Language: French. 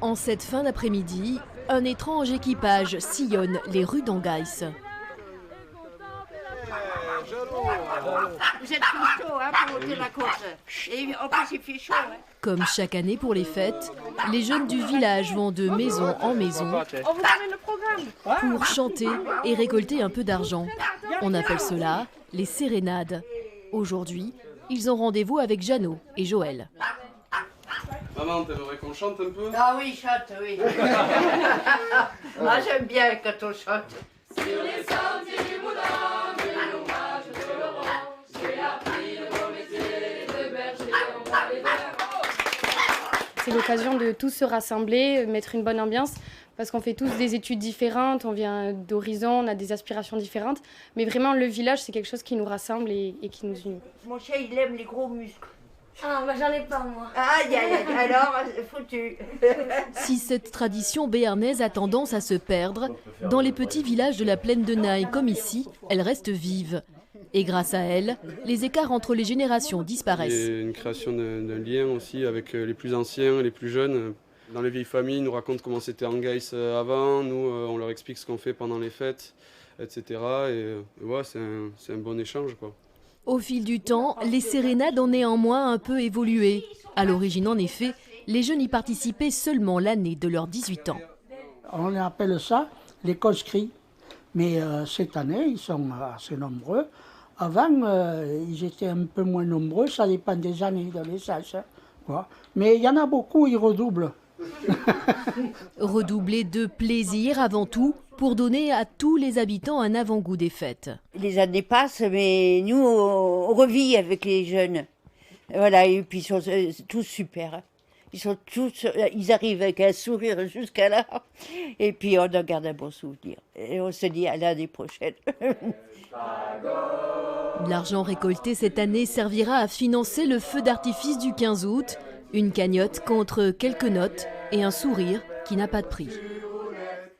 En cette fin d'après-midi, un étrange équipage sillonne les rues d'Angais. Vous êtes plus chaud pour monter la côte. Et en plus, il fait chaud. Comme chaque année pour les fêtes, les jeunes du village vont de maison en maison pour chanter et récolter un peu d'argent. On appelle cela les sérénades. Aujourd'hui, ils ont rendez-vous avec Jeannot et Joël. Maman, t'aimerais qu'on chante un peu? Ah oui, chante, oui. Ah, j'aime bien quand on chante. Sur les sentiers du Moulin, mille hommages je le rends. J'ai appris le beau métier de berger en vallée d'Air. C'est l'occasion de tous se rassembler, mettre une bonne ambiance, parce qu'on fait tous des études différentes, on vient d'horizons, on a des aspirations différentes. Mais vraiment, le village, c'est quelque chose qui nous rassemble et qui nous unit. Mon chien, il aime les gros muscles. Ah, moi j'en ai pas, moi. Aïe, aïe, aïe, alors, foutu. Si cette tradition béarnaise a tendance à se perdre, dans les petits villages de la plaine de Naye comme ici, elle reste vive. Et grâce à elle, les écarts entre les générations disparaissent. Et une création d'un lien aussi avec les plus anciens, les plus jeunes. Dans les vieilles familles, ils nous racontent comment c'était Angais avant, nous on leur explique ce qu'on fait pendant les fêtes, etc. Et ouais, c'est un bon échange, quoi. Au fil du temps, les sérénades ont néanmoins un peu évolué. À l'origine, en effet, les jeunes y participaient seulement l'année de leurs 18 ans. On appelle ça les conscrits. Mais cette année, ils sont assez nombreux. Avant, ils étaient un peu moins nombreux, ça dépend des années de l'essence. Mais il y en a beaucoup, ils redoublent. Redoubler de plaisir avant tout, pour donner à tous les habitants un avant-goût des fêtes. Les années passent, mais nous, on revit avec les jeunes. Voilà, et puis ils sont tous super. Ils arrivent avec un sourire jusqu'à là. Et puis on en garde un bon souvenir. Et on se dit à l'année prochaine. L'argent récolté cette année servira à financer le feu d'artifice du 15 août. Une cagnotte contre quelques notes et un sourire qui n'a pas de prix.